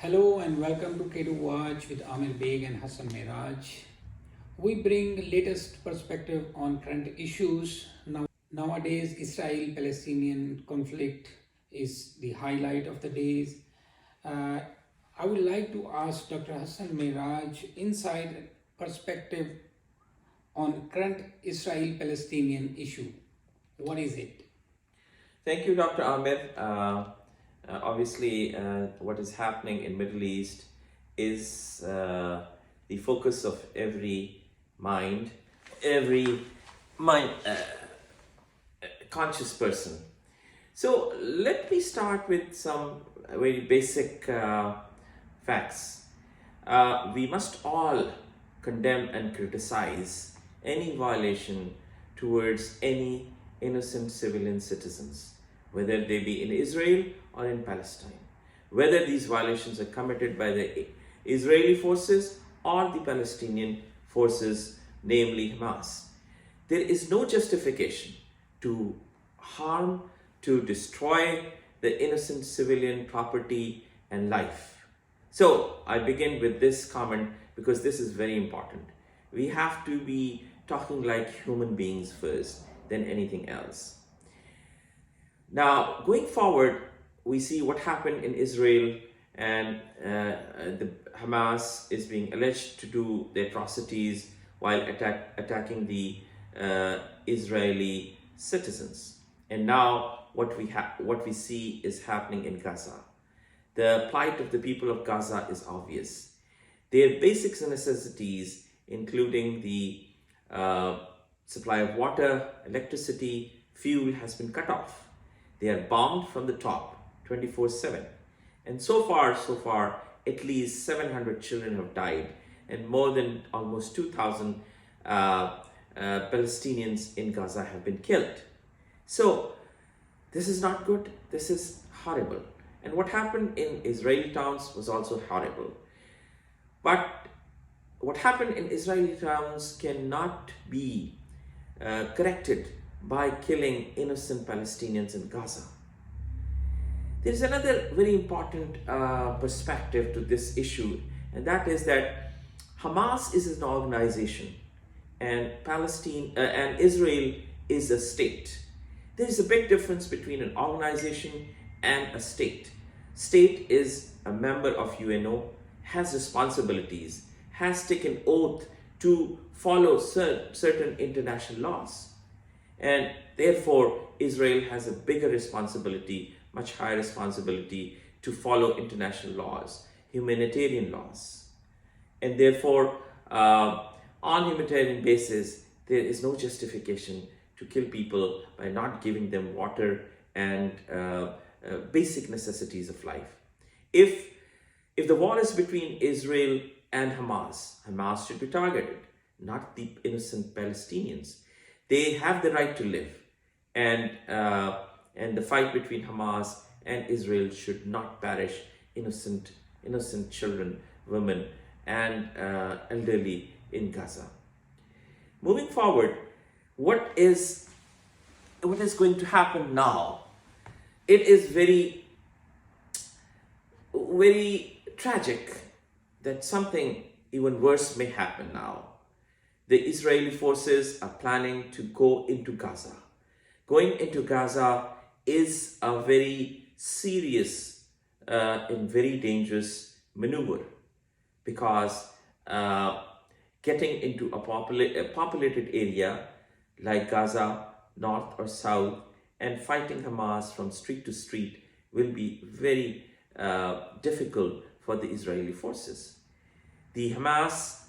Hello and welcome to K2 Watch with Amir Beg and Hassan Miraj. We bring latest perspective on current issues. Nowadays, Israel-Palestinian conflict is the highlight of the days. Uh, I would like to ask Dr. Hassan Miraj inside perspective on current Israel-Palestinian issue. What is it? Thank you, Dr. Amir. Obviously, what is happening in Middle East is the focus of every mind conscious person. So let me start with some very basic facts. We must all condemn and criticize any violation towards any innocent civilian citizens, whether they be in Israel or in Palestine, whether these violations are committed by the Israeli forces or the Palestinian forces, namely Hamas. There is no justification to harm, to destroy the innocent civilian property and life. So I begin with this comment because this is very important. We have to be talking like human beings first, than anything else. Now, going forward, we see what happened in Israel, and the Hamas is being alleged to do the atrocities while attacking the Israeli citizens. And now what we see is happening in Gaza. The plight of the people of Gaza is obvious. Their basic necessities, including the supply of water, electricity, fuel, has been cut off. They are bombed from the top 24/7. And so far, at least 700 children have died and more than almost 2,000 Palestinians in Gaza have been killed. So this is not good. This is horrible. And what happened in Israeli towns was also horrible. But what happened in Israeli towns cannot be corrected by killing innocent Palestinians in Gaza. There is another very important perspective to this issue, and that is that Hamas is an organization and Palestine and Israel is a state. There is a big difference between an organization and a state. State is a member of UNO, has responsibilities, has taken oath to follow certain international laws. And therefore, Israel has a bigger responsibility, much higher responsibility to follow international laws, humanitarian laws. And therefore, on humanitarian basis, there is no justification to kill people by not giving them water and basic necessities of life. If the war is between Israel and Hamas should be targeted, not the innocent Palestinians. They have the right to live, and the fight between Hamas and Israel should not perish innocent children, women, and elderly in Gaza. Moving forward, what is going to happen now? It is very, very tragic that something even worse may happen now. The Israeli forces are planning to go into Gaza. Going into Gaza is a very serious and very dangerous maneuver, because getting into a populated area like Gaza, north or south, and fighting Hamas from street to street will be very difficult for the Israeli forces. The Hamas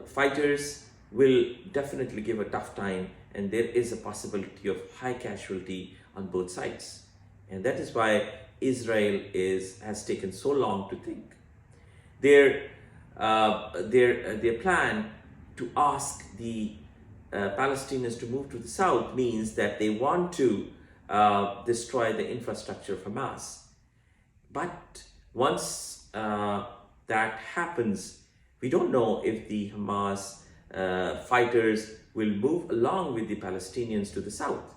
fighters will definitely give a tough time, and there is a possibility of high casualty on both sides. And that is why Israel has taken so long to think. Their plan to ask the Palestinians to move to the south means that they want to destroy the infrastructure of Hamas. But once that happens, we don't know if the Hamas fighters will move along with the Palestinians to the south.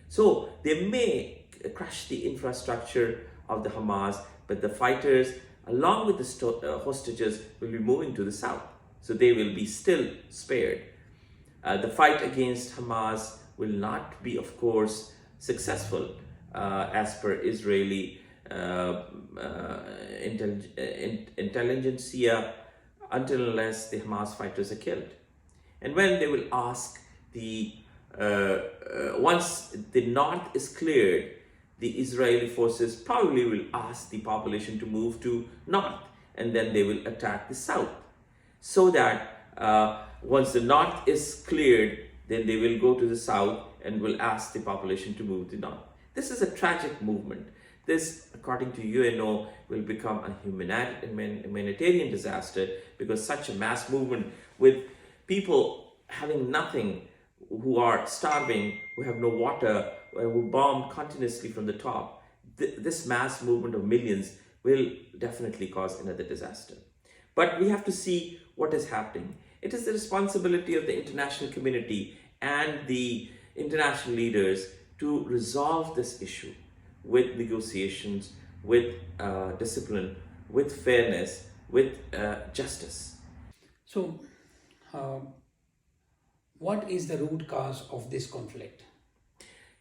So they may crush the infrastructure of the Hamas but the fighters, along with the hostages, will be moving to the south. So they will be still spared. The fight against Hamas will not be, of course, successful as per Israeli intelligentsia until unless the Hamas fighters are killed. And when they will ask once the north is cleared, the Israeli forces probably will ask the population to move to north, and then they will attack the south. So that once the north is cleared, then they will go to the south and will ask the population to move to north. This is a tragic movement. This, according to UNO, will become a humanitarian disaster, because such a mass movement with people having nothing, who are starving, who have no water, who bomb continuously from the top, this mass movement of millions will definitely cause another disaster. But we have to see what is happening. It is the responsibility of the international community and the international leaders to resolve this issue with negotiations, with discipline, with fairness, with justice. So, what is the root cause of this conflict?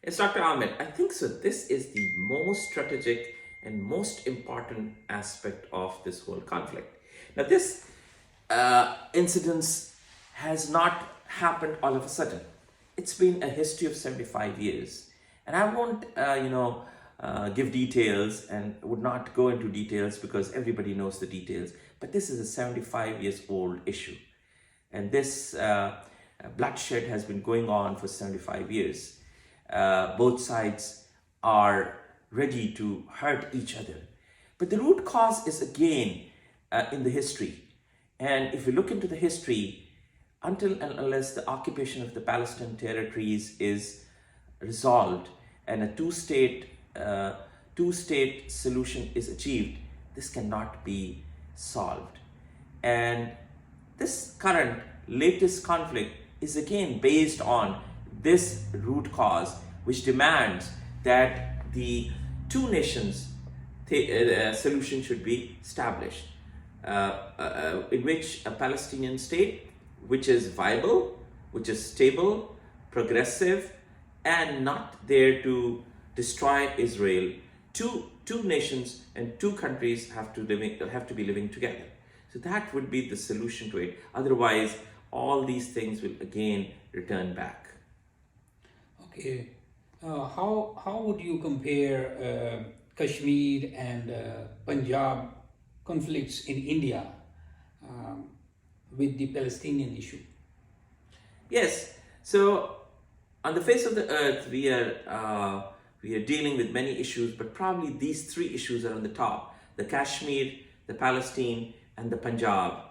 Yes, Dr. Ahmed, I think so. This is the most strategic and most important aspect of this whole conflict. Now, this incident has not happened all of a sudden. It's been a history of 75 years. And I won't, give details and would not go into details because everybody knows the details. But this is a 75 years old issue. And this bloodshed has been going on for 75 years. Both sides are ready to hurt each other. But the root cause is again in the history. And if you look into the history, until and unless the occupation of the Palestine territories is resolved and a two-state solution is achieved, this cannot be solved. And this current latest conflict is again based on this root cause, which demands that the two nations solution should be established, in which a Palestinian state, which is viable, which is stable, progressive, and not there to destroy Israel. Two nations and two countries have to be living together. So that would be the solution to it. Otherwise, all these things will again return back. Okay, how would you compare Kashmir and Punjab conflicts in India with the Palestinian issue? Yes. So on the face of the earth, we are dealing with many issues, but probably these three issues are on the top: the Kashmir, the Palestine, and the Punjab.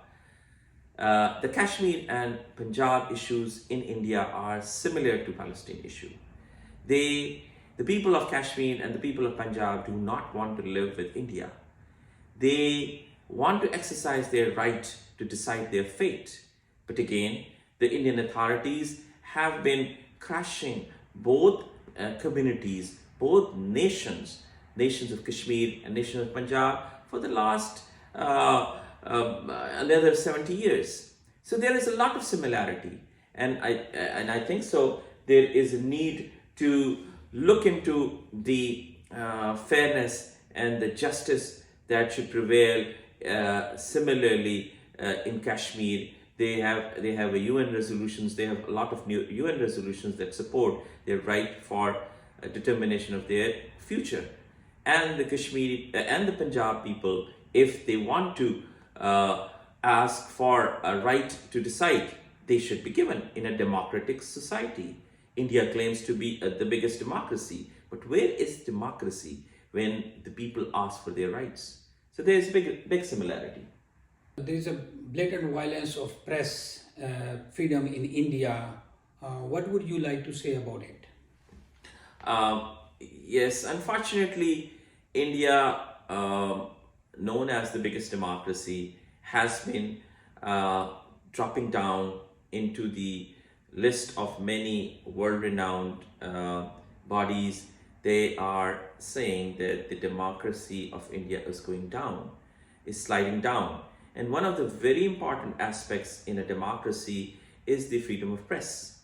The Kashmir and Punjab issues in India are similar to Palestine issue. The people of Kashmir and the people of Punjab do not want to live with India. They want to exercise their right to decide their fate. But again, the Indian authorities have been crushing both communities, both nations of Kashmir and nation of Punjab for the last another 70 years. So there is a lot of similarity, and I think so. There is a need to look into the fairness and the justice that should prevail. Similarly, in Kashmir, they have a UN resolutions. They have a lot of new UN resolutions that support their right for determination of their future. And the Kashmiri and the Punjab people, if they want to ask for a right to decide, they should be given in a democratic society. India claims to be the biggest democracy, but where is democracy when the people ask for their rights? So there is big similarity. There is a blatant violence of press freedom in India. What would you like to say about it? Yes, unfortunately, India, known as the biggest democracy, has been dropping down into the list of many world-renowned bodies they are saying that the democracy of India is going down, is sliding down. And one of the very important aspects in a democracy is the freedom of press.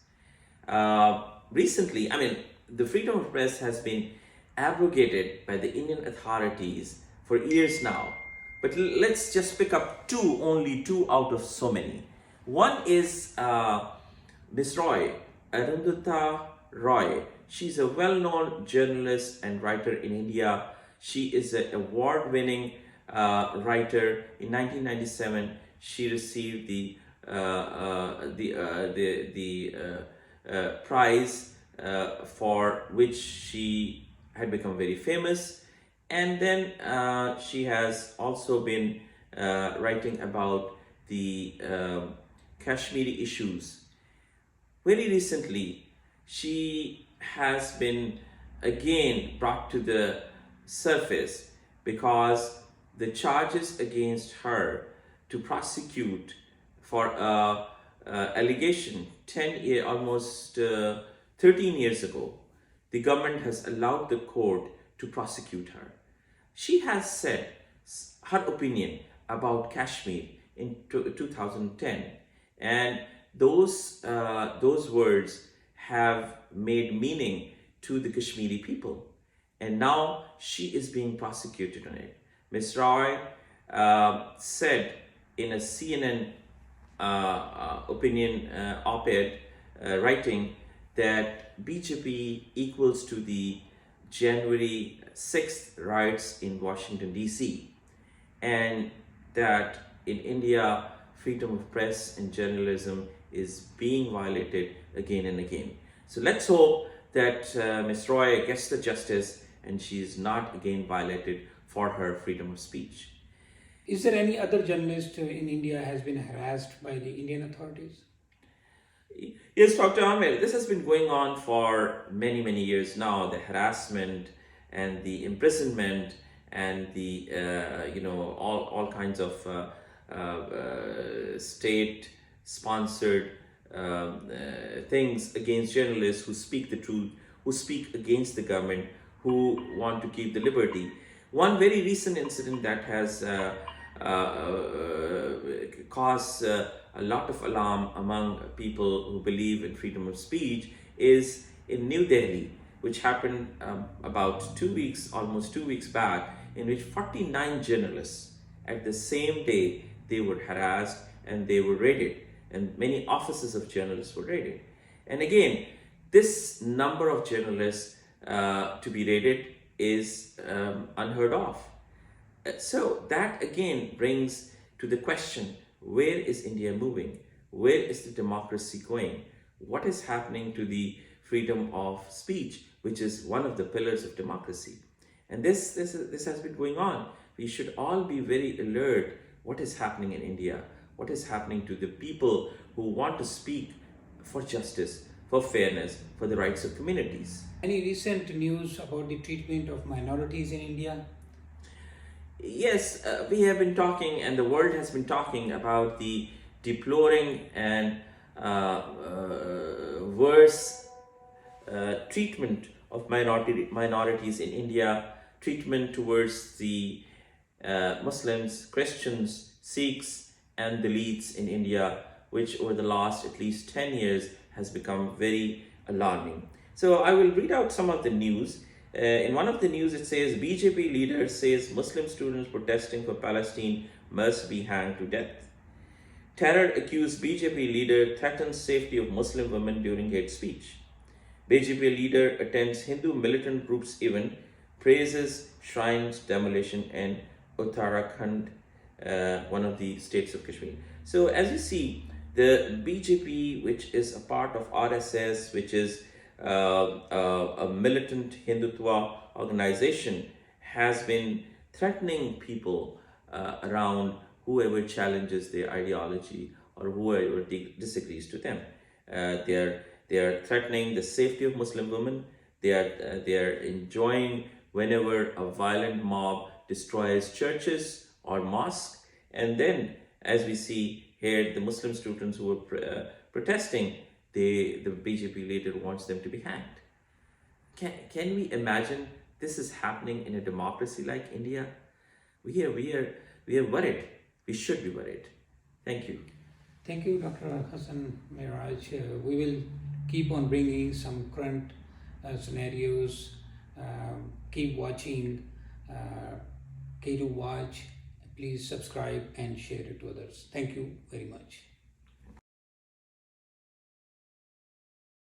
Recently, I mean, the freedom of press has been abrogated by the Indian authorities for years now. But let's just pick up two, only two out of so many. One is Miss Roy, Arundhati Roy. She's a well-known journalist and writer in India. She is an award-winning writer. In 1997, she received the prize for which she had become very famous. And then she has also been writing about the Kashmiri issues. Very recently, she has been again brought to the surface because the charges against her to prosecute for allegation 13 years ago, the government has allowed the court to prosecute her. She has said her opinion about Kashmir in 2010, and those words have made meaning to the Kashmiri people, and now she is being prosecuted on it. Ms. Roy said in a CNN opinion op-ed writing that BJP equals to the January 6th riots in Washington, D.C., and that in India, freedom of press and journalism is being violated again and again. So let's hope that Ms. Roy gets the justice and she is not again violated for her freedom of speech. Is there any other journalist in India has been harassed by the Indian authorities? Yes, Dr. Amir, this has been going on for many, many years now. The harassment and the imprisonment and the, all kinds of state-sponsored things against journalists who speak the truth, who speak against the government, who want to keep the liberty. One very recent incident that has caused a lot of alarm among people who believe in freedom of speech is in New Delhi, which happened about 2 weeks, almost 2 weeks back, in which 49 journalists at the same day they were harassed and they were raided, and many offices of journalists were raided. And again, this number of journalists to be raided is unheard of. So that again brings to the question, where is India moving? Where is the democracy going? What is happening to the freedom of speech, which is one of the pillars of democracy? And this has been going on. We should all be very alert what is happening in India, what is happening to the people who want to speak for justice, for fairness, for the rights of communities. Any recent news about the treatment of minorities in India? Yes, we have been talking, and the world has been talking about the deploring and worse treatment of minorities in India, treatment towards the Muslims, Christians, Sikhs, and Dalits in India, which over the last at least 10 years has become very alarming. So I will read out some of the news. In one of the news, it says BJP leader says Muslim students protesting for Palestine must be hanged to death. Terror accused BJP leader threatens safety of Muslim women during hate speech. BJP leader attends Hindu militant groups event, praises shrines demolition in Uttarakhand, one of the states of Kashmir. So as you see, the BJP, which is a part of RSS, which is a militant Hindutva organization, has been threatening people around whoever challenges their ideology or whoever disagrees to them. They are threatening the safety of Muslim women. They are enjoying whenever a violent mob destroys churches or mosques. And then, as we see here, the Muslim students who were protesting, the BJP leader wants them to be hanged. Can we imagine this is happening in a democracy like India? We are worried. We should be worried. Thank you. Thank you, Dr. Hassan Miraj. We will keep on bringing some current scenarios. Keep watching K2 Watch. Please subscribe and share it to others. Thank you very much.